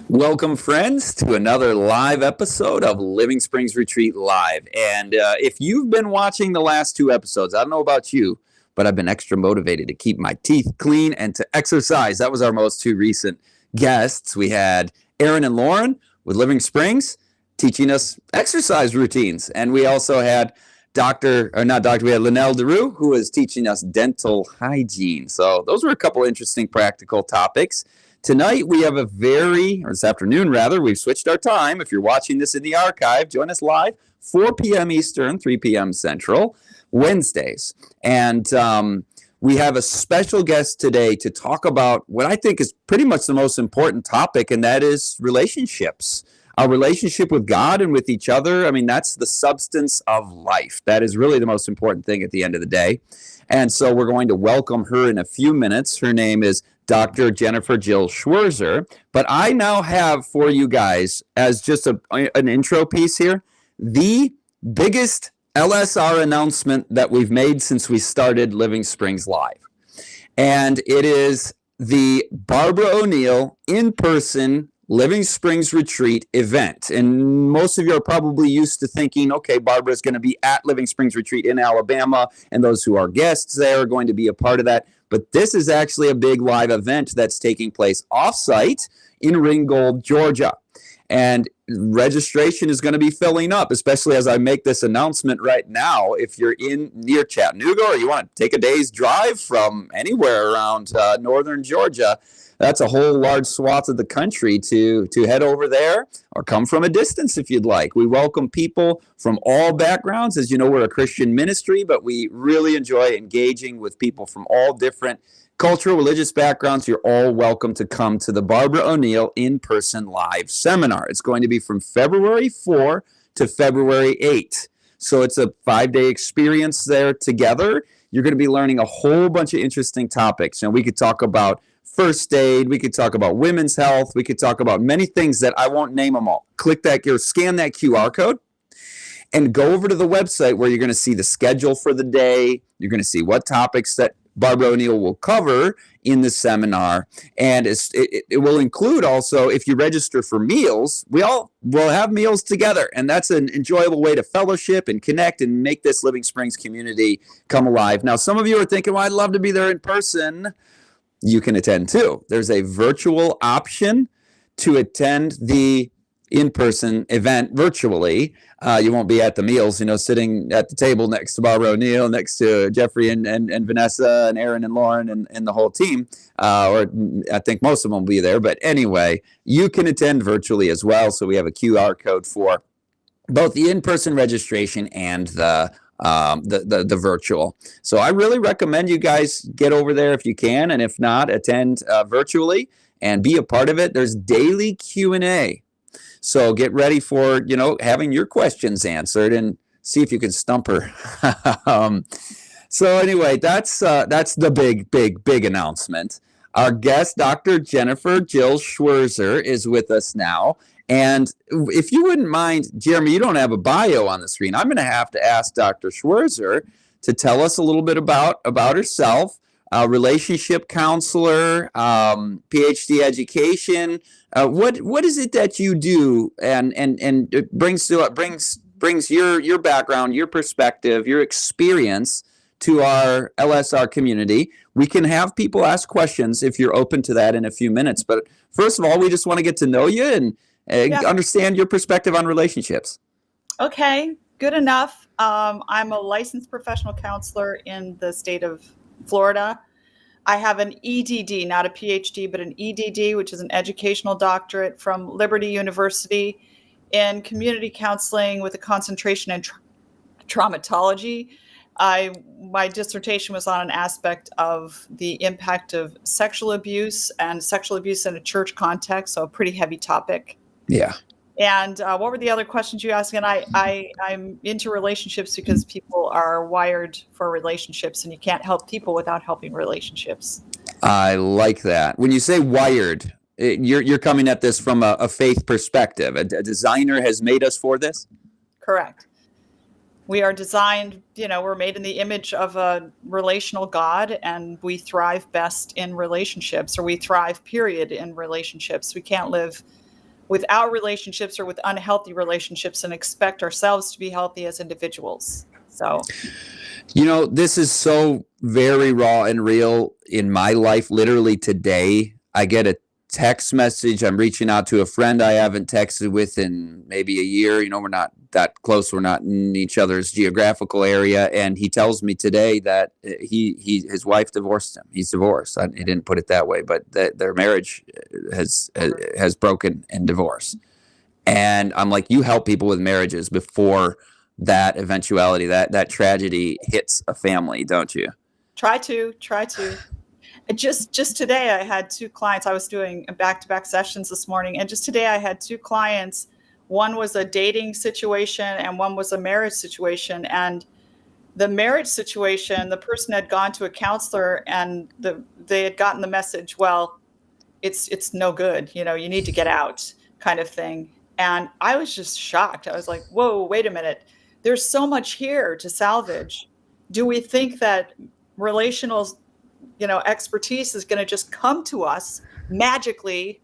Welcome, friends, to another live episode of Living Springs Retreat Live. And if you've been watching the last two episodes, I don't know about you, but I've been extra motivated to keep my teeth clean and to exercise. That was our most two recent guests. We had Aaron and Lauren with Living Springs teaching us exercise routines. And we also had we had Linnell DeRue, who is teaching us dental hygiene. So those were a couple interesting practical topics. Tonight we have this afternoon rather, we've switched our time. If you're watching this in the archive, join us live, 4 p.m. Eastern, 3 p.m. Central, Wednesdays. And we have a special guest today to talk about what I think is pretty much the most important topic, and that is relationships. Our relationship with God and with each other. I mean, that's the substance of life. That is really the most important thing at the end of the day. And so we're going to welcome her in a few minutes. Her name is Dr. Jennifer Jill Schwizer. But I now have for you guys, as just an intro piece here, the biggest LSR announcement that we've made since we started Living Springs Live. And it is the Barbara O'Neill in-person Living Springs Retreat event. And most of you are probably used to thinking, okay, Barbara is going to be at Living Springs Retreat in Alabama, and those who are guests there are going to be a part of that. But this is actually a big live event that's taking place off-site in Ringgold, Georgia. And registration is going to be filling up, especially as I make this announcement right now. If you're near Chattanooga or you want to take a day's drive from anywhere around northern Georgia, that's a whole large swath of the country to head over there, or come from a distance if you'd like. We welcome people from all backgrounds. As you know, we're a Christian ministry, but we really enjoy engaging with people from all different cultural, religious backgrounds. You're all welcome to come to the Barbara O'Neill in-person live seminar. It's going to be from February 4 to February 8. So it's a 5-day experience there together. You're going to be learning a whole bunch of interesting topics. And we could talk about first aid, we could talk about women's health, we could talk about many things that I won't name them all. Scan that QR code and go over to the website where you're going to see the schedule for the day. You're going to see what topics that Barbara O'Neill will cover in the seminar. And it will include also, if you register for meals, we all will have meals together. And that's an enjoyable way to fellowship and connect and make this Living Springs community come alive. Now, some of you are thinking, well, I'd love to be there in person. You can attend too. There's a virtual option to attend the in-person event virtually. You won't be at the meals, sitting at the table next to Barbara O'Neill, next to Jeffrey and Vanessa and Aaron and Lauren and the whole team. Or I think most of them will be there. But anyway, you can attend virtually as well. So we have a QR code for both the in-person registration and the virtual. So I really recommend you guys get over there if you can, and if not, attend virtually and be a part of it. There's daily Q&A. So get ready for, having your questions answered and see if you can stump her. So anyway, that's the big announcement. Our guest, Dr. Jennifer Jill Schwizer, is with us now. And if you wouldn't mind, Jeremy, you don't have a bio on the screen. I'm going to have to ask Dr. Schwizer to tell us a little bit about herself. Relationship counselor, PhD education. What is it that you do, and it brings your background, your perspective, your experience to our LSR community? We can have people ask questions if you're open to that in a few minutes. But first of all, we just want to get to know you and understand your perspective on relationships. Okay, good enough. I'm a licensed professional counselor in the state of Florida. I have an EDD, not a PhD, but an EDD, which is an educational doctorate from Liberty University in community counseling with a concentration in traumatology. My dissertation was on an aspect of the impact of sexual abuse and sexual abuse in a church context, so a pretty heavy topic. Yeah. And what were the other questions you asked? And I'm into relationships because people are wired for relationships, and you can't help people without helping relationships. I like that. When you say wired, you're coming at this from a faith perspective. A designer has made us for this? Correct. We are designed, we're made in the image of a relational God, and we thrive best in relationships, or we thrive, period, in relationships. We can't live without relationships or with unhealthy relationships and expect ourselves to be healthy as individuals. So, This is so very raw and real in my life. Literally today, I get a text message. I'm reaching out to a friend I haven't texted with in maybe a year. We're not that close. We're not in each other's geographical area. And he tells me today that his wife divorced him. He's divorced. He didn't put it that way, but their marriage has broken in divorce. And I'm like, you help people with marriages before that eventuality, that tragedy hits a family, don't you? Try to. Just today, I had two clients. I was doing back-to-back sessions this morning, and just today I had two clients. One was a dating situation, and one was a marriage situation. And the marriage situation, the person had gone to a counselor, and they had gotten the message, well, it's no good. You need to get out, kind of thing. And I was just shocked. I was like, whoa, wait a minute. There's so much here to salvage. Do we think that relational expertise is going to just come to us magically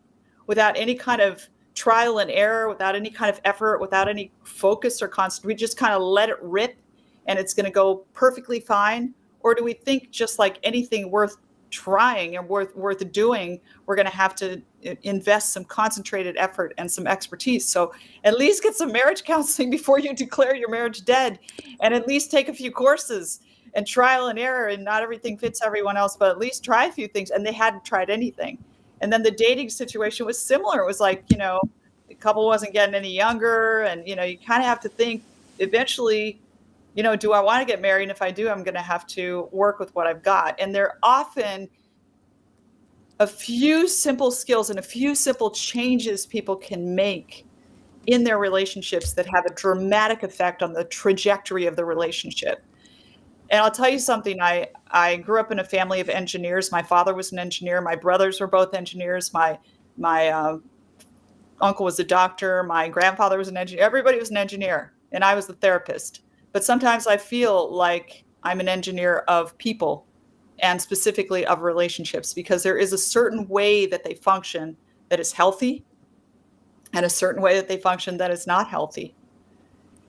without any kind of trial and error, without any kind of effort, without any focus or constant? We just kind of let it rip and it's going to go perfectly fine? Or do we think just like anything worth trying and worth doing, we're going to have to invest some concentrated effort and some expertise? So at least get some marriage counseling before you declare your marriage dead, and at least take a few courses and trial and error. And not everything fits everyone else, but at least try a few things. And they hadn't tried anything. And then the dating situation was similar. It was like, the couple wasn't getting any younger. And, you kind of have to think eventually, do I want to get married? And if I do, I'm going to have to work with what I've got. And there are often a few simple skills and a few simple changes people can make in their relationships that have a dramatic effect on the trajectory of the relationship. And I'll tell you something, I grew up in a family of engineers. My father was an engineer. My brothers were both engineers. My uncle was a doctor. My grandfather was an engineer. Everybody was an engineer, and I was the therapist. But sometimes I feel like I'm an engineer of people, and specifically of relationships, because there is a certain way that they function that is healthy and a certain way that they function that is not healthy.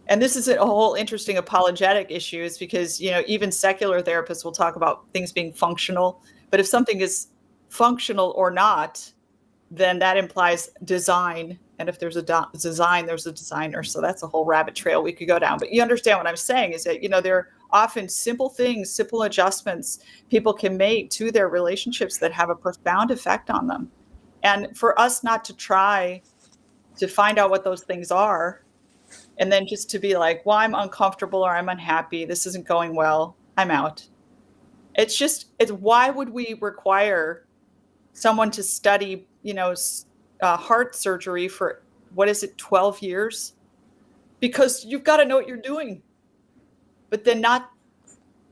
And this is a whole interesting apologetic issues, because, even secular therapists will talk about things being functional. But if something is functional or not, then that implies design. And if there's a design, there's a designer. So that's a whole rabbit trail we could go down. But you understand what I'm saying is that, there are often simple things, simple adjustments people can make to their relationships that have a profound effect on them. And for us not to try to find out what those things are, and then just to be like, well, I'm uncomfortable or I'm unhappy, this isn't going well, I'm out. It's why would we require someone to study, heart surgery for, 12 years? Because you've got to know what you're doing. But then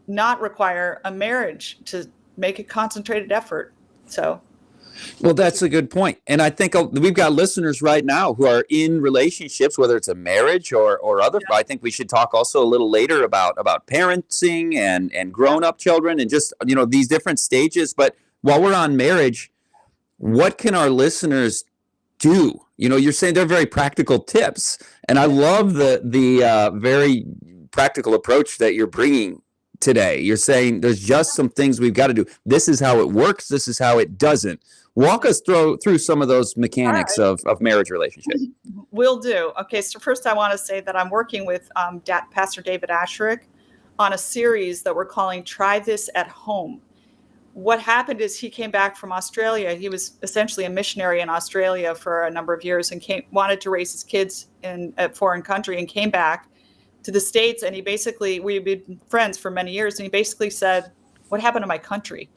not require a marriage to make a concentrated effort. So. Well, that's a good point. And I think we've got listeners right now who are in relationships, whether it's a marriage or other. Yeah. I think we should talk also a little later about parenting and grown-up children and just, these different stages. But while we're on marriage, what can our listeners do? You're saying they're very practical tips. And I love the very practical approach that you're bringing today. You're saying there's just some things we've got to do. This is how it works. This is how it doesn't. Walk us through some of those mechanics of marriage relationships. Will do. Okay, so first I want to say that I'm working with Pastor David Asherick on a series that we're calling Try This at Home. What happened is he came back from Australia. He was essentially a missionary in Australia for a number of years and wanted to raise his kids in a foreign country, and came back to the States. And we've been friends for many years. And he basically said, what happened to my country?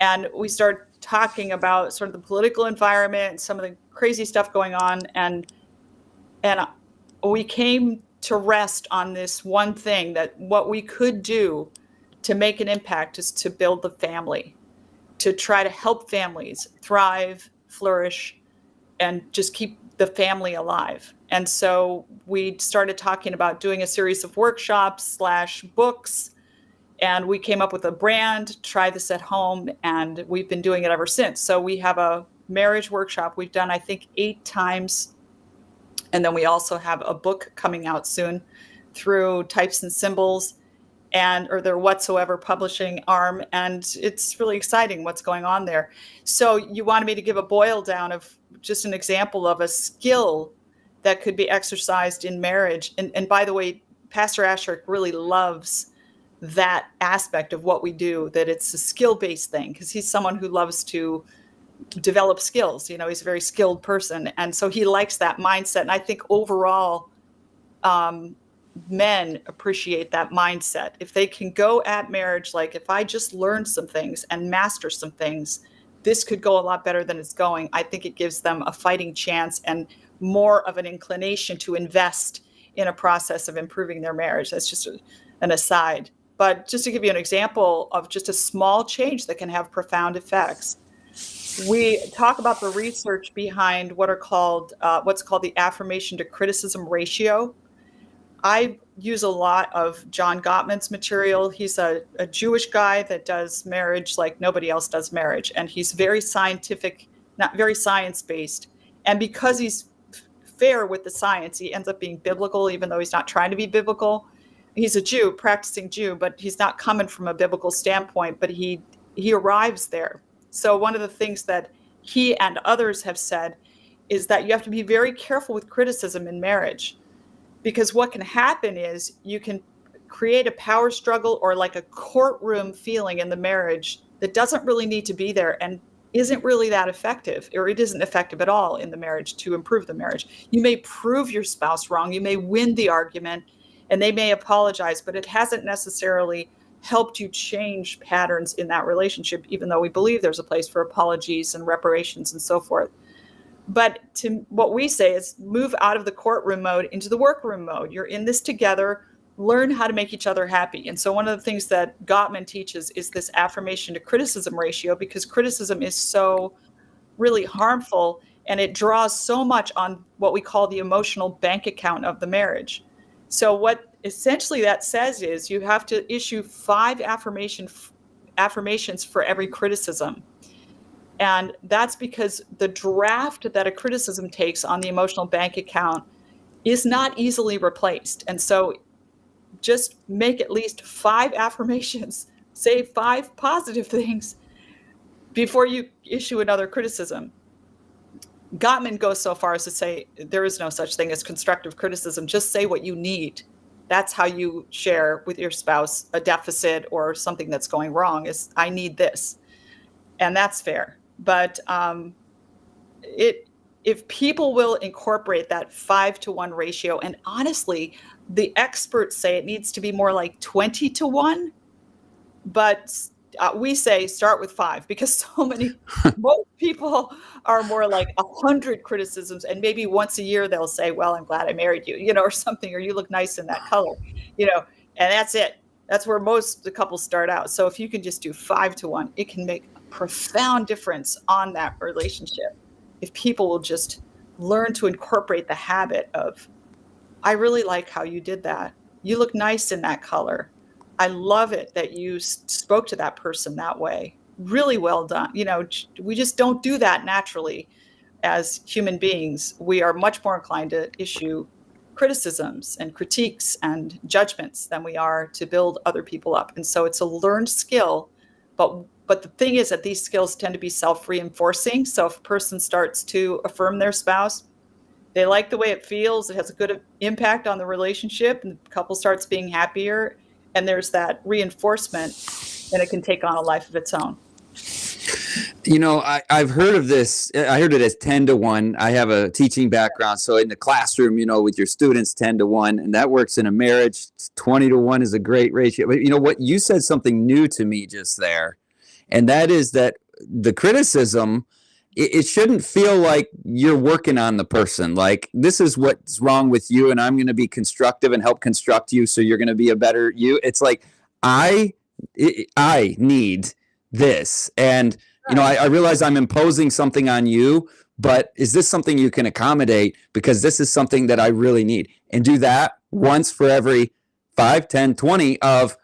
And we started talking about sort of the political environment and some of the crazy stuff going on. And we came to rest on this one thing, that what we could do to make an impact is to build the family, to try to help families thrive, flourish, and just keep the family alive. And so we started talking about doing a series of workshops / books, and we came up with a brand, Try This at Home, and we've been doing it ever since. So we have a marriage workshop we've done, I think, 8 times. And then we also have a book coming out soon through Types and Symbols or their Whatsoever publishing arm. And it's really exciting what's going on there. So you wanted me to give a boil down of just an example of a skill that could be exercised in marriage. And by the way, Pastor Asherick really loves that aspect of what we do, that it's a skill-based thing, because he's someone who loves to develop skills. He's a very skilled person. And so he likes that mindset. And I think overall, men appreciate that mindset. If they can go at marriage, like, if I just learn some things and master some things, this could go a lot better than it's going. I think it gives them a fighting chance and more of an inclination to invest in a process of improving their marriage. That's just an aside. But just to give you an example of just a small change that can have profound effects, we talk about the research behind what's called the affirmation to criticism ratio. I use a lot of John Gottman's material. He's a Jewish guy that does marriage like nobody else does marriage. And he's very scientific, not very science-based. And because he's fair with the science, he ends up being biblical, even though he's not trying to be biblical. He's a Jew, practicing Jew, but he's not coming from a biblical standpoint, but he arrives there. So one of the things that he and others have said is that you have to be very careful with criticism in marriage, because what can happen is you can create a power struggle or like a courtroom feeling in the marriage that doesn't really need to be there and isn't really that effective, or it isn't effective at all in the marriage to improve the marriage. You may prove your spouse wrong, you may win the argument, and they may apologize, but it hasn't necessarily helped you change patterns in that relationship, even though we believe there's a place for apologies and reparations and so forth. But what we say is move out of the courtroom mode into the workroom mode. You're in this together. Learn how to make each other happy. And so one of the things that Gottman teaches is this affirmation to criticism ratio, because criticism is so really harmful and it draws so much on what we call the emotional bank account of the marriage. So what essentially that says is you have to issue 5 affirmations for every criticism. And that's because the draft that a criticism takes on the emotional bank account is not easily replaced. And so just make at least 5 affirmations, say 5 positive things before you issue another criticism. Gottman goes so far as to say there is no such thing as constructive criticism. Just say what you need. That's how you share with your spouse a deficit or something that's going wrong, is I need this. And that's fair. But if people will incorporate that 5-to-1 ratio, and honestly, the experts say it needs to be more like 20-to-1, but we say start with 5, because most people are more like 100 criticisms, and maybe once a year they'll say, well, I'm glad I married you, or something, or you look nice in that color, and that's it. That's where most of the couples start out. So if you can just do 5-to-1, it can make a profound difference on that relationship. If people will just learn to incorporate the habit of, I really like how you did that. You look nice in that color. I love it that you spoke to that person that way. Really well done. We just don't do that naturally as human beings. We are much more inclined to issue criticisms and critiques and judgments than we are to build other people up. And so it's a learned skill, but the thing is that these skills tend to be self-reinforcing. So if a person starts to affirm their spouse, they like the way it feels, it has a good impact on the relationship, and the couple starts being happier, and there's that reinforcement, and it can take on a life of its own. I've heard of this. I heard it as 10-to-1. I have a teaching background. So in the classroom, with your students, 10-to-1, and that works in a marriage. 20-to-1 is a great ratio. But what you said something new to me just there. And that is that the criticism, it shouldn't feel like you're working on the person. Like, this is what's wrong with you, and I'm going to be constructive and help construct you so you're going to be a better you. It's like, I need this. And, I realize I'm imposing something on you, but is this something you can accommodate? Because this is something that I really need. And do that once for every 5, 10, 20 of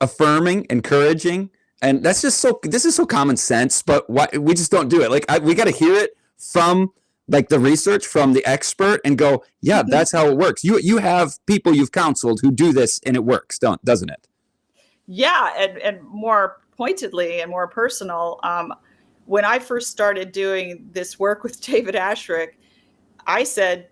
affirming, encouraging, And that's just this is so common sense, but why we just don't do it. Like we got to hear it from like the research from the expert and go, yeah, that's how it works. You have people you've counseled who do this and it works, doesn't it? Yeah, and more pointedly and more personal, when I first started doing this work with David Ashrick, I said,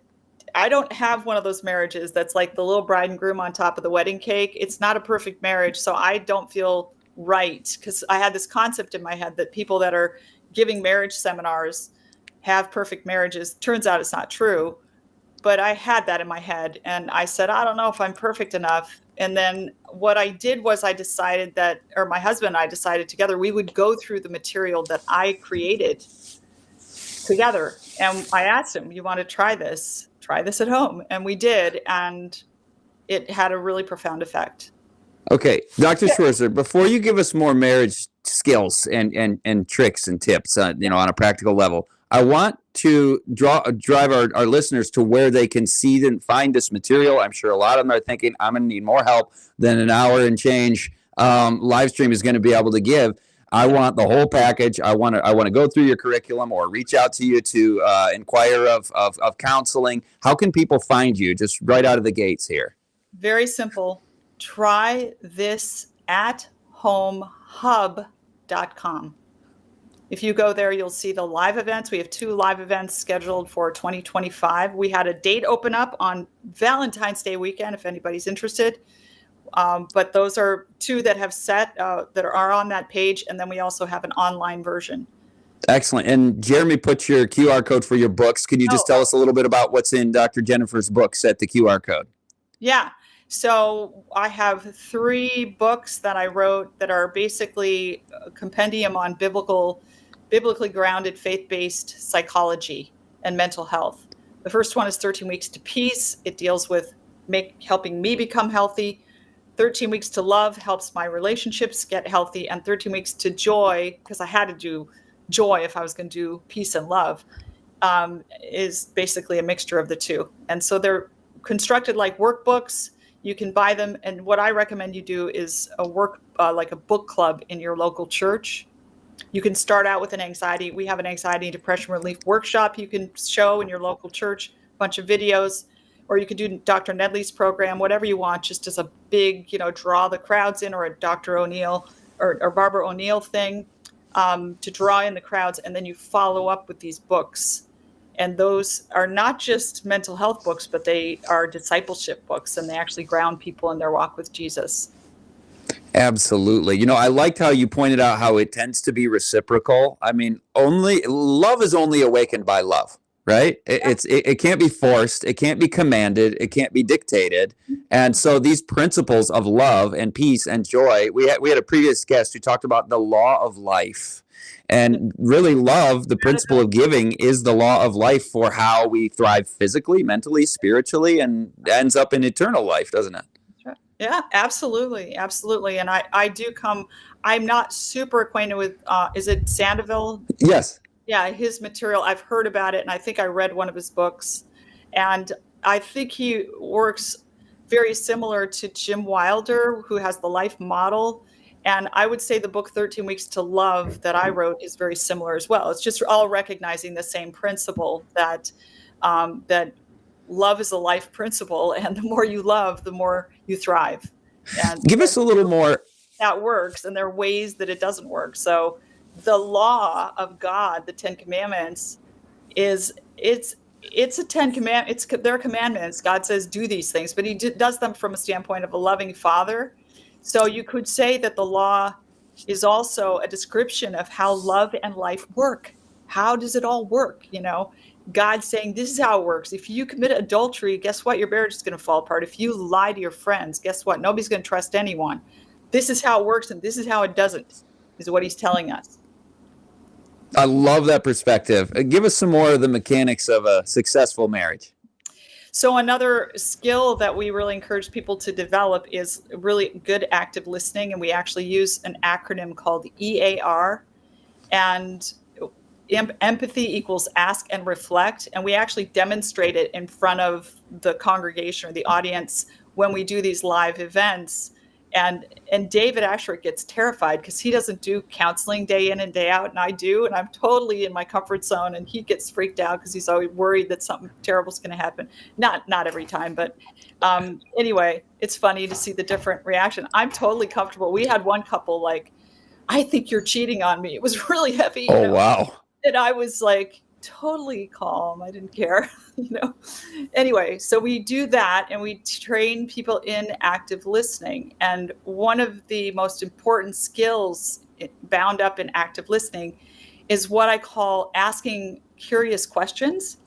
I don't have one of those marriages that's like the little bride and groom on top of the wedding cake. It's not a perfect marriage, so I don't feel right, because I had this concept in my head that people that are giving marriage seminars have perfect marriages. Turns out it's not true. But I had that in my head, and I said, I don't know if I'm perfect enough. And then what I did was I decided that, or my husband and I decided together, we would go through the material that I created together. And I asked him, you want to try this? Try this at home. And we did. And it had a really profound effect. Okay, Dr. Schwizer, before you give us more marriage skills and tricks and tips, on a practical level, I want to drive our listeners to where they can see and find this material. I'm sure a lot of them are thinking, I'm going to need more help than an hour and change live stream is going to be able to give. I want the whole package. I want to go through your curriculum or reach out to you to inquire of counseling. How can people find you just right out of the gates here? Very simple. Try this at homehub.com. If you go there, you'll see the live events. We have 2 live events scheduled for 2025. We had a date open up on Valentine's Day weekend, if anybody's interested. But those are 2 that have set that are on that page. And then we also have an online version. Excellent. And Jeremy put your QR code for your books. Can you just tell us a little bit about what's in Dr. Jennifer's books at the QR code? Yeah. So I have 3 books that I wrote that are basically a compendium on biblically grounded, faith-based psychology and mental health. The first one is 13 Weeks to Peace. It deals with helping me become healthy. 13 Weeks to Love helps my relationships get healthy. And 13 Weeks to Joy, because I had to do joy if I was going to do peace and love, is basically a mixture of the 2. And so they're constructed like workbooks. You can buy them. And what I recommend you do is like a book club in your local church. You can start out with we have an anxiety and depression relief workshop you can show in your local church, a bunch of videos, or you could do Dr. Nedley's program, whatever you want, just as a big, draw the crowds in, or a Dr. O'Neill or Barbara O'Neill thing to draw in the crowds. And then you follow up with these books. And those are not just mental health books, but they are discipleship books, and they actually ground people in their walk with Jesus. Absolutely. I liked how you pointed out how it tends to be reciprocal. I mean, love is only awakened by love, right? Yeah. It can't be forced. It can't be commanded. It can't be dictated. And so these principles of love and peace and joy, we had a previous guest who talked about the law of life. And really, love, the principle of giving, is the law of life for how we thrive physically, mentally, spiritually, and ends up in eternal life, doesn't it? Yeah, absolutely. Absolutely. And I'm not super acquainted with, is it Sandoval? Yes. Yeah, his material. I've heard about it, and I think I read one of his books. And I think he works very similar to Jim Wilder, who has the life model. And I would say the book 13 Weeks to Love that I wrote is very similar as well. It's just all recognizing the same principle that love is a life principle, and the more you love, the more you thrive. And give us a little more. That works, and there are ways that it doesn't work. So the law of God, the 10 Commandments, it's a 10 commandments. They're commandments. God says do these things, but he does them from a standpoint of a loving father. So you could say that the law is also a description of how love and life work. How does it all work? God saying, this is how it works. If you commit adultery, guess what? Your marriage is going to fall apart. If you lie to your friends, guess what? Nobody's going to trust anyone. This is how it works, and this is how it doesn't, is what he's telling us. I love that perspective. Give us some more of the mechanics of a successful marriage. So another skill that we really encourage people to develop is really good active listening. And we actually use an acronym called EAR. And empathy equals ask and reflect. And we actually demonstrate it in front of the congregation or the audience when we do these live events. And David Asherick gets terrified because he doesn't do counseling day in and day out, and I do, and I'm totally in my comfort zone, and he gets freaked out because he's always worried that something terrible is going to happen. Not every time, but anyway, it's funny to see the different reaction. I'm totally comfortable. We had one couple like, I think you're cheating on me. It was really heavy. Oh, wow. And I was like totally calm. I didn't care, Anyway, so we do that, and we train people in active listening. And one of the most important skills bound up in active listening is what I call asking curious questions,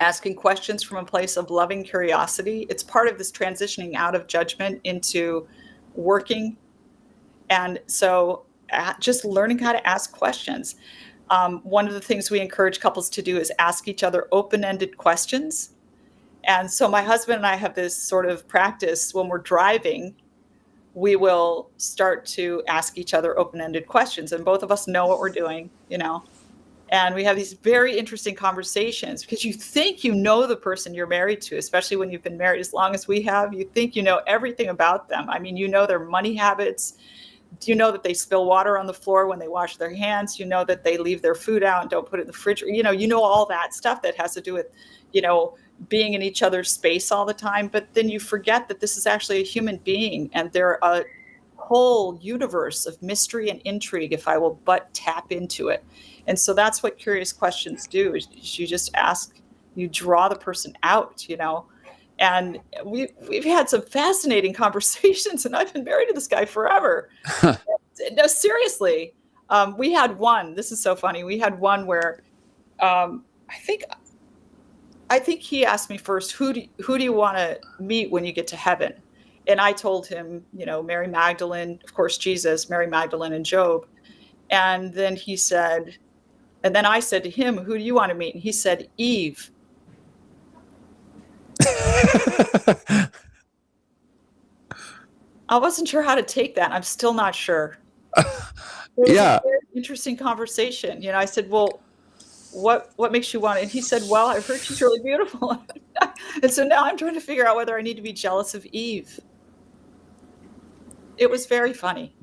asking questions from a place of loving curiosity. It's part of this transitioning out of judgment into working. And so just learning how to ask questions. One of the things we encourage couples to do is ask each other open-ended questions. And so my husband and I have this sort of practice when we're driving, we will start to ask each other open-ended questions, and both of us know what we're doing, and we have these very interesting conversations because you think you know the person you're married to, especially when you've been married as long as we have. You think you know everything about them. I mean, their money habits. You know that they spill water on the floor when they wash their hands. You know that they leave their food out and don't put it in the fridge. You know all that stuff that has to do with, being in each other's space all the time. But then you forget that this is actually a human being, and they're a whole universe of mystery and intrigue if I will but tap into it. And so that's what curious questions do, is you just ask, you draw the person out, And we've had some fascinating conversations, and I've been married to this guy forever. No, seriously. We had one. This is so funny. We had one where I think he asked me first, who do you want to meet when you get to heaven? And I told him, Mary Magdalene, of course, Jesus, Mary Magdalene, and Job. And then I said to him, who do you want to meet? And he said, Eve. I wasn't sure how to take that. I'm still not sure. Yeah. A very interesting conversation. I said, well, what makes you want it? And he said, well, I've heard she's really beautiful. And so now I'm trying to figure out whether I need to be jealous of Eve. It was very funny.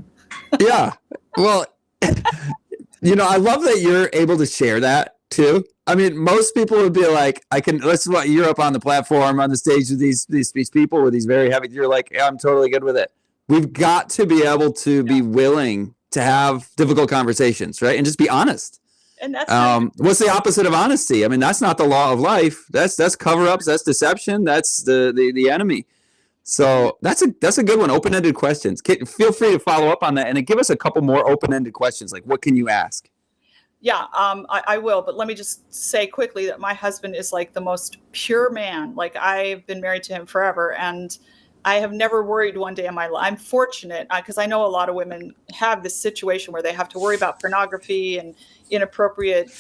Yeah. Well, I love that you're able to share that too. I mean, most people would be like, you're up on the platform, on the stage with these people with these very heavy, you're like, yeah, I'm totally good with it. We've got to be able to be willing to have difficult conversations, right? And just be honest. And that's what's the opposite of honesty? I mean, that's not the law of life. That's cover-ups, that's deception, that's the enemy. So that's a good one. Open-ended questions. Feel free to follow up on that and give us a couple more open-ended questions. Like, what can you ask? Yeah, I will. But let me just say quickly that my husband is like the most pure man. Like, I've been married to him forever, and I have never worried one day in my life. I'm fortunate because I know a lot of women have this situation where they have to worry about pornography and inappropriate,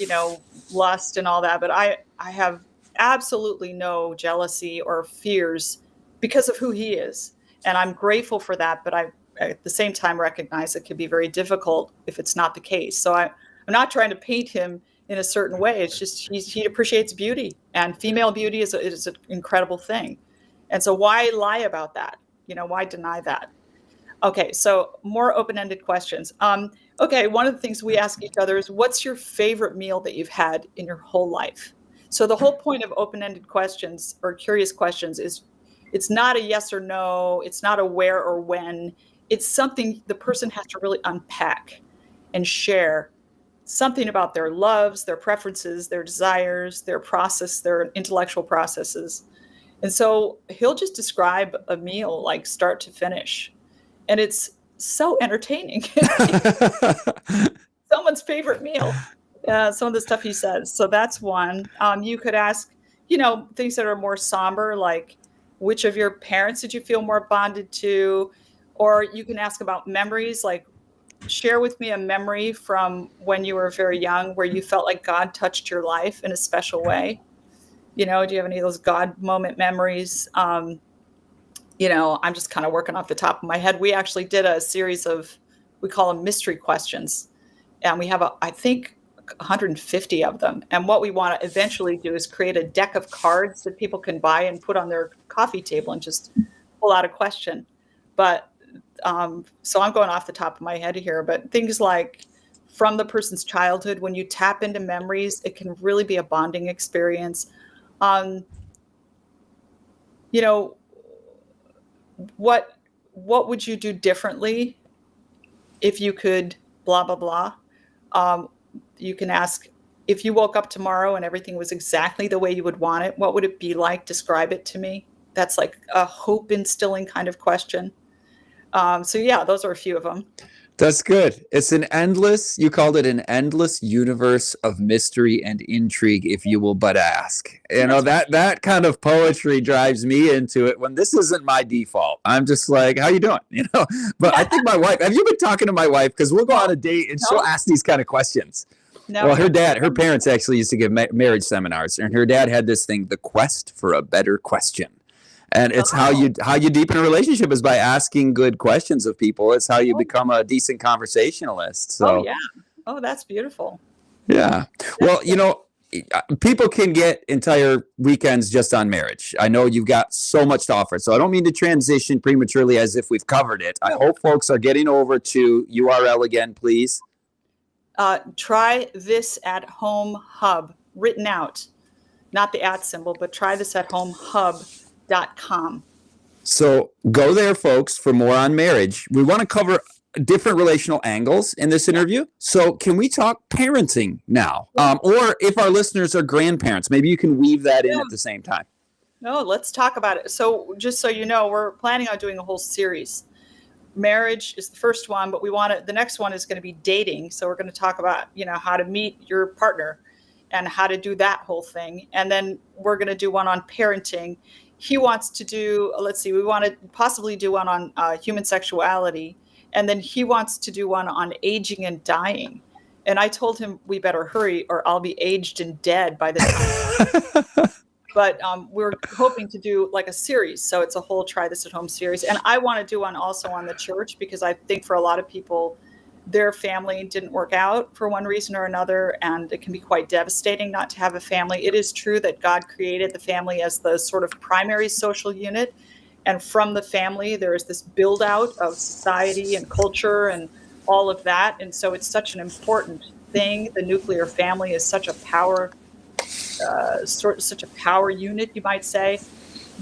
lust and all that. But I have absolutely no jealousy or fears because of who he is. And I'm grateful for that. But I, at the same time, recognize it can be very difficult if it's not the case. So I'm not trying to paint him in a certain way. It's just he appreciates beauty, and female beauty is an incredible thing. And so why lie about that? Why deny that? Okay, so more open-ended questions. Okay, one of the things we ask each other is, what's your favorite meal that you've had in your whole life? So the whole point of open-ended questions or curious questions is it's not a yes or no, it's not a where or when. It's something the person has to really unpack and share. Something about their loves, their preferences, their desires, their process, their intellectual processes. And so he'll just describe a meal like start to finish. And it's so entertaining. Someone's favorite meal, some of the stuff he says. So that's one. You could ask, things that are more somber, like which of your parents did you feel more bonded to? Or you can ask about memories, like share with me a memory from when you were very young where you felt like God touched your life in a special way. Do you have any of those God moment memories? I'm just kind of working off the top of my head. We actually did a series of, we call them mystery questions. And we have, I think, 150 of them. And what we want to eventually do is create a deck of cards that people can buy and put on their coffee table and just pull out a question. But So I'm going off the top of my head here, but things like from the person's childhood, when you tap into memories, it can really be a bonding experience. Um, you know, what would you do differently if you could blah blah blah? Um, you can ask, if you woke up tomorrow and everything was exactly the way you would want it, what would it be like? Describe it to me. That's like a hope instilling kind of question. So yeah, those are a few of them. That's good. It's you called it an endless universe of mystery and intrigue, if you will but ask. That kind of poetry drives me into it when this isn't my default. I'm just like, how you doing? But I think my wife, have you been talking to my wife? Because we'll go on a date and she'll ask these kind of questions. No. Well, her parents actually used to give marriage seminars, and her dad had this thing, the quest for a better question. And it's how you deepen a relationship is by asking good questions of people. It's how you become a decent conversationalist. So, that's beautiful. Yeah. Well, people can get entire weekends just on marriage. I know you've got so much to offer. So I don't mean to transition prematurely as if we've covered it. I hope folks are getting over to URL again, please. Try this at home hub, written out, not the @ symbol, but try this at home hub.com. So go there, folks, for more on marriage. We want to cover different relational angles in this interview. So can we talk parenting now? Or if our listeners are grandparents, maybe you can weave that in at the same time. No, let's talk about it. So just so you know, we're planning on doing a whole series. Marriage is the first one, but the next one is going to be dating. So we're going to talk about, how to meet your partner and how to do that whole thing. And then we're going to do one on parenting. He wants to do, we want to possibly do one on human sexuality. And then he wants to do one on aging and dying. And I told him we better hurry or I'll be aged and dead by the time. But we're hoping to do like a series. So it's a whole Try This at Home series. And I want to do one also on the church, because I think for a lot of people, their family didn't work out for one reason or another. And it can be quite devastating not to have a family. It is true that God created the family as the sort of primary social unit. And from the family, there is this build out of society and culture and all of that. And so it's such an important thing. The nuclear family is such a power such a power unit, you might say.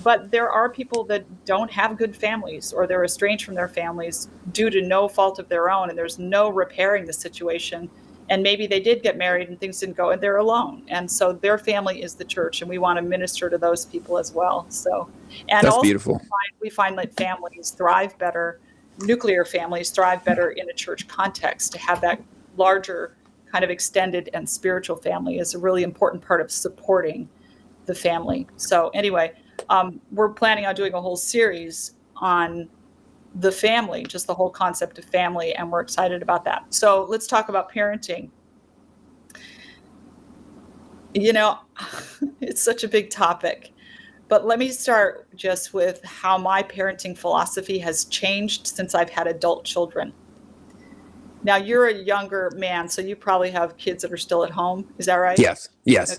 But there are people that don't have good families, or they're estranged from their families due to no fault of their own, and there's no repairing the situation. And maybe they did get married and things didn't go, and they're alone. And so their family is the church, and we want to minister to those people as well. So, and that's also beautiful. We find that families thrive better, nuclear families thrive better in a church context. To have that larger kind of extended and spiritual family is a really important part of supporting the family. So anyway, we're planning on doing a whole series on the family, just the whole concept of family, and we're excited about that. So let's talk about parenting. It's such a big topic, but let me start just with how my parenting philosophy has changed since I've had adult children. Now, you're a younger man, so you probably have kids that are still at home. Is that right? Yes. Okay.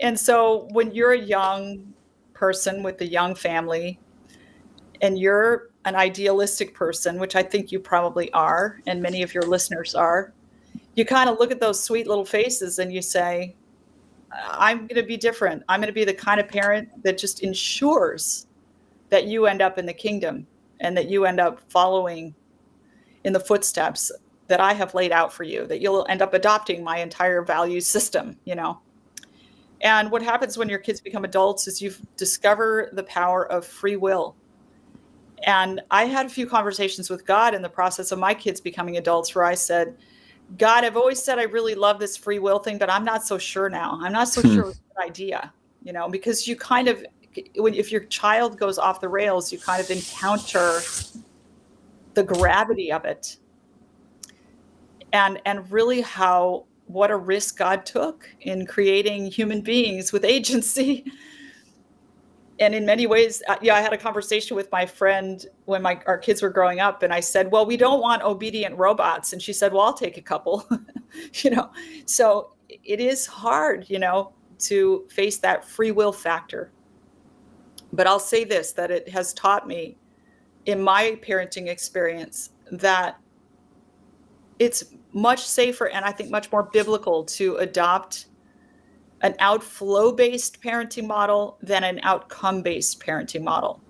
And so when you're a young person with a young family, and you're an idealistic person, which I think you probably are, and many of your listeners are, you kind of look at those sweet little faces and you say, I'm going to be different. I'm going to be the kind of parent that just ensures that you end up in the kingdom and that you end up following in the footsteps that I have laid out for you, that you'll end up adopting my entire value system, And what happens when your kids become adults is you discover the power of free will. And I had a few conversations with God in the process of my kids becoming adults where I said, God, I've always said I really love this free will thing, but I'm not so sure now. I'm not so sure it's a good idea, because you kind of, if your child goes off the rails, you kind of encounter the gravity of it, and really what a risk God took in creating human beings with agency. And in many ways, I had a conversation with my friend when our kids were growing up, and I said, well, we don't want obedient robots. And she said, well, I'll take a couple, So it is hard, to face that free will factor. But I'll say this, that it has taught me in my parenting experience that it's much safer and I think much more biblical to adopt an outflow-based parenting model than an outcome-based parenting model.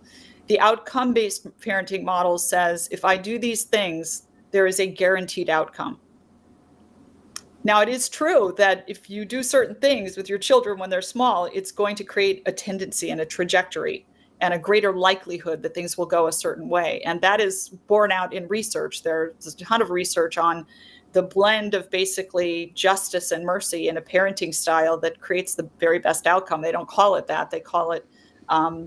The outcome-based parenting model says, if I do these things, there is a guaranteed outcome. Now, it is true that if you do certain things with your children when they're small, it's going to create a tendency and a trajectory and a greater likelihood that things will go a certain way. And that is borne out in research. There's a ton of research on the blend of basically justice and mercy in a parenting style that creates the very best outcome. They don't call it that. They call it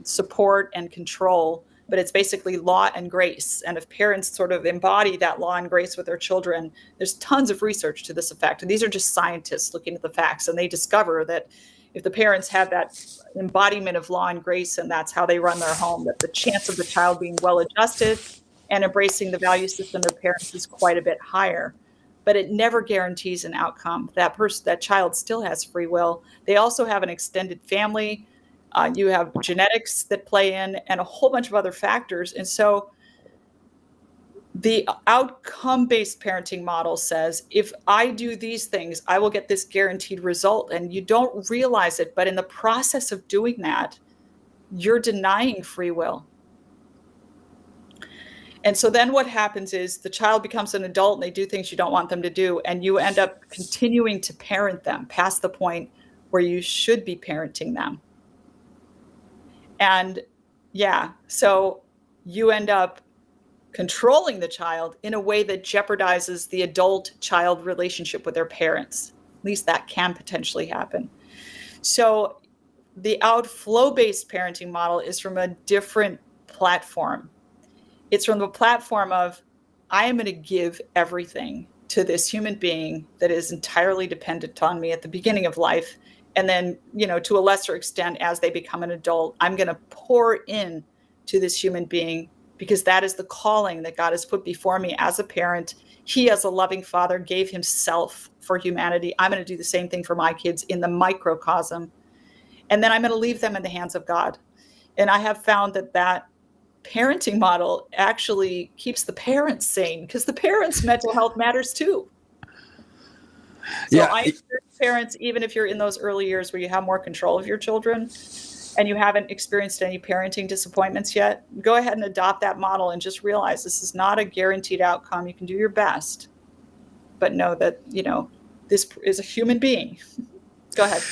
support and control, but it's basically law and grace. And if parents sort of embody that law and grace with their children, there's tons of research to this effect. And these are just scientists looking at the facts. And they discover that if the parents have that embodiment of law and grace, and that's how they run their home, that the chance of the child being well adjusted and embracing the value system of parents is quite a bit higher. But it never guarantees an outcome. That child still has free will. They also have an extended family. You have genetics that play in and a whole bunch of other factors. And so the outcome-based parenting model says, if I do these things, I will get this guaranteed result. And you don't realize it, but in the process of doing that, you're denying free will. And so then what happens is the child becomes an adult and they do things you don't want them to do. And you end up continuing to parent them past the point where you should be parenting them. And so you end up controlling the child in a way that jeopardizes the adult-child relationship with their parents. At least that can potentially happen. So the outflow-based parenting model is from a different platform. It's from the platform of, I am going to give everything to this human being that is entirely dependent on me at the beginning of life. And then, to a lesser extent, as they become an adult, I'm going to pour in to this human being because that is the calling that God has put before me as a parent. He, as a loving father, gave himself for humanity. I'm going to do the same thing for my kids in the microcosm. And then I'm going to leave them in the hands of God. And I have found that parenting model actually keeps the parents sane because the parents' mental health matters too. So I encourage parents, even if you're in those early years where you have more control of your children and you haven't experienced any parenting disappointments yet, go ahead and adopt that model and just realize this is not a guaranteed outcome. You can do your best, but know that, this is a human being. Go ahead.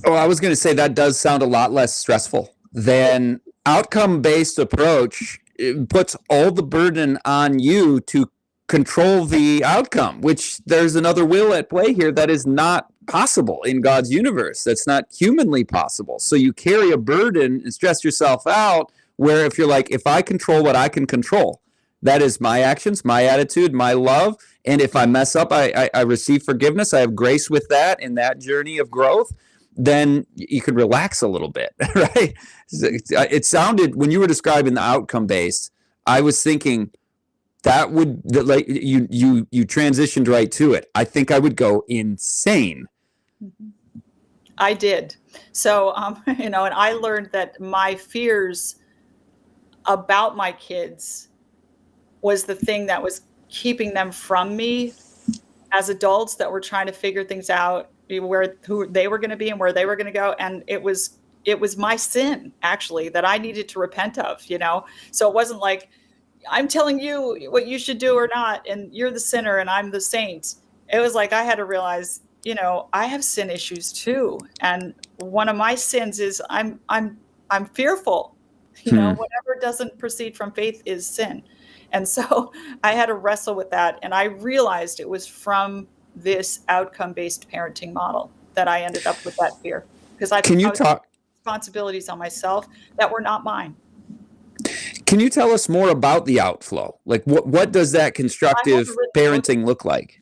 Oh, I was going to say that does sound a lot less stressful than outcome-based approach. It puts all the burden on you to control the outcome, which there's another will at play here that is not possible in God's universe. That's not humanly possible. So you carry a burden and stress yourself out where if you're like, if I control what I can control, that is my actions, my attitude, my love. And if I mess up, I receive forgiveness. I have grace with that in that journey of growth. Then you could relax a little bit, right? It sounded, when you were describing the outcome-based, I was thinking that would, like you transitioned right to it. I think I would go insane. I did. So, and I learned that my fears about my kids was the thing that was keeping them from me as adults that were trying to figure things out, who they were going to be and where they were going to go. And it was my sin, actually, that I needed to repent of, So it wasn't like, I'm telling you what you should do or not, and you're the sinner and I'm the saint. It was like I had to realize, I have sin issues too. And one of my sins is I'm fearful. Whatever doesn't proceed from faith is sin. And so I had to wrestle with that. And I realized it was from this outcome-based parenting model that I ended up with that fear. Because I took responsibilities on myself that were not mine. Can you tell us more about the outflow? Like what does that constructive parenting look like?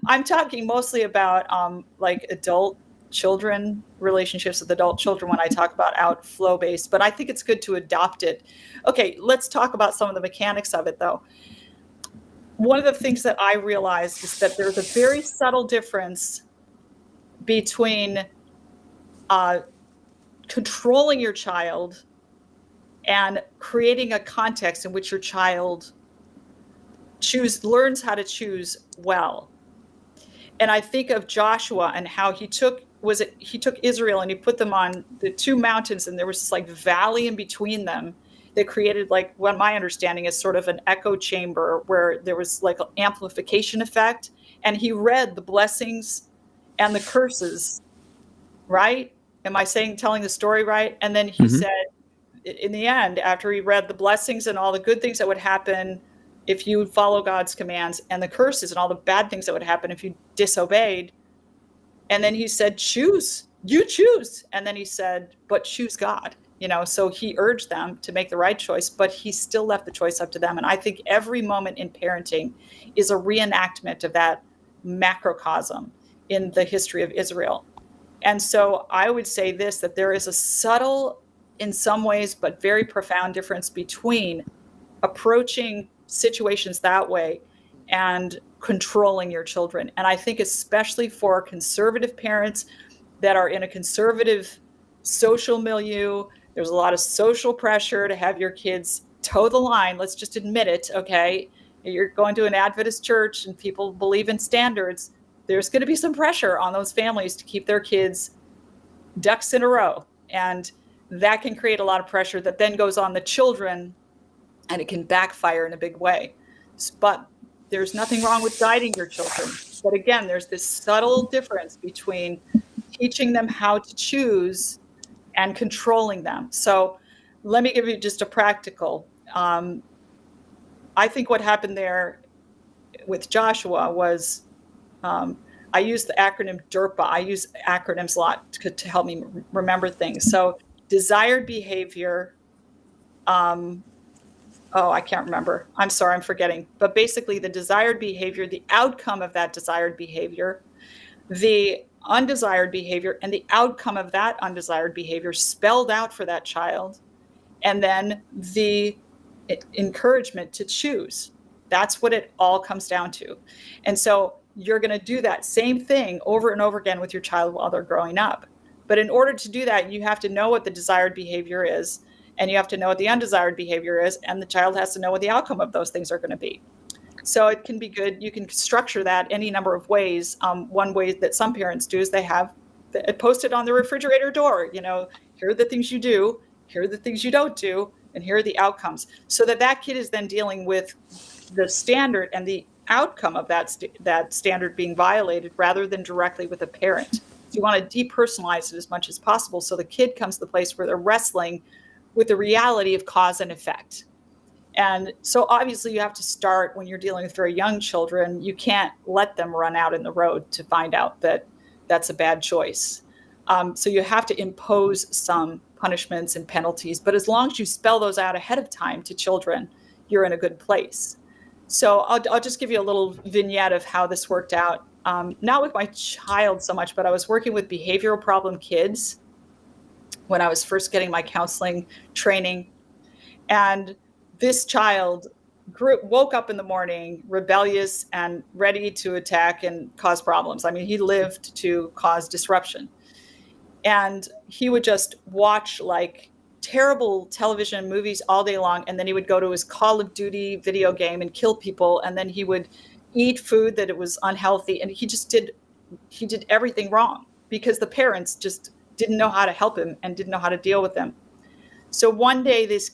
I'm talking mostly about like adult children, relationships with adult children when I talk about outflow based, but I think it's good to adopt it. Okay, let's talk about some of the mechanics of it though. One of the things that I realized is that there's a very subtle difference between controlling your child and creating a context in which your child learns how to choose well. And I think of Joshua and how he took Israel and he put them on the two mountains, and there was this like valley in between them that created, like, what my understanding is sort of an echo chamber where there was like an amplification effect. And he read the blessings and the curses, right? Am I telling the story right? And then he said, in the end, after he read the blessings and all the good things that would happen if you follow God's commands, and the curses and all the bad things that would happen if you disobeyed. And then he said, choose, you choose. And then he said, but choose God. So he urged them to make the right choice, but he still left the choice up to them. And I think every moment in parenting is a reenactment of that macrocosm in the history of Israel. And so I would say this, that there is a subtle, in some ways, but very profound difference between approaching situations that way and controlling your children. And I think especially for conservative parents that are in a conservative social milieu, there's a lot of social pressure to have your kids toe the line. Let's just admit it, okay? You're going to an Adventist church and people believe in standards. There's going to be some pressure on those families to keep their kids ducks in a row. And that can create a lot of pressure that then goes on the children, and it can backfire in a big way. But there's nothing wrong with guiding your children. But again, there's this subtle difference between teaching them how to choose and controlling them. So let me give you just a practical. I think what happened there with Joshua was, I use the acronym DERPA. I use acronyms a lot to help me remember things. So desired behavior, I can't remember. I'm sorry, I'm forgetting. But basically the desired behavior, the outcome of that desired behavior, the undesired behavior, and the outcome of that undesired behavior spelled out for that child, and then the encouragement to choose. That's what it all comes down to. And so you're going to do that same thing over and over again with your child while they're growing up. But in order to do that, you have to know what the desired behavior is, and you have to know what the undesired behavior is, and the child has to know what the outcome of those things are going to be. So it can be good. You can structure that any number of ways. One way that some parents do is they have it posted on the refrigerator door. Here are the things you do, here are the things you don't do, and here are the outcomes. So that kid is then dealing with the standard and the outcome of that standard being violated, rather than directly with a parent. So you want to depersonalize it as much as possible, so the kid comes to the place where they're wrestling with the reality of cause and effect. And so obviously you have to start when you're dealing with very young children. You can't let them run out in the road to find out that that's a bad choice. So you have to impose some punishments and penalties. But as long as you spell those out ahead of time to children, you're in a good place. So I'll just give you a little vignette of how this worked out. Not with my child so much, but I was working with behavioral problem kids when I was first getting my counseling training. And this child woke up in the morning rebellious and ready to attack and cause problems. I mean, he lived to cause disruption. And he would just watch like terrible television and movies all day long. And then he would go to his Call of Duty video game and kill people. And then he would eat food that it was unhealthy. And he did everything wrong because the parents just didn't know how to help him and didn't know how to deal with him. So one day this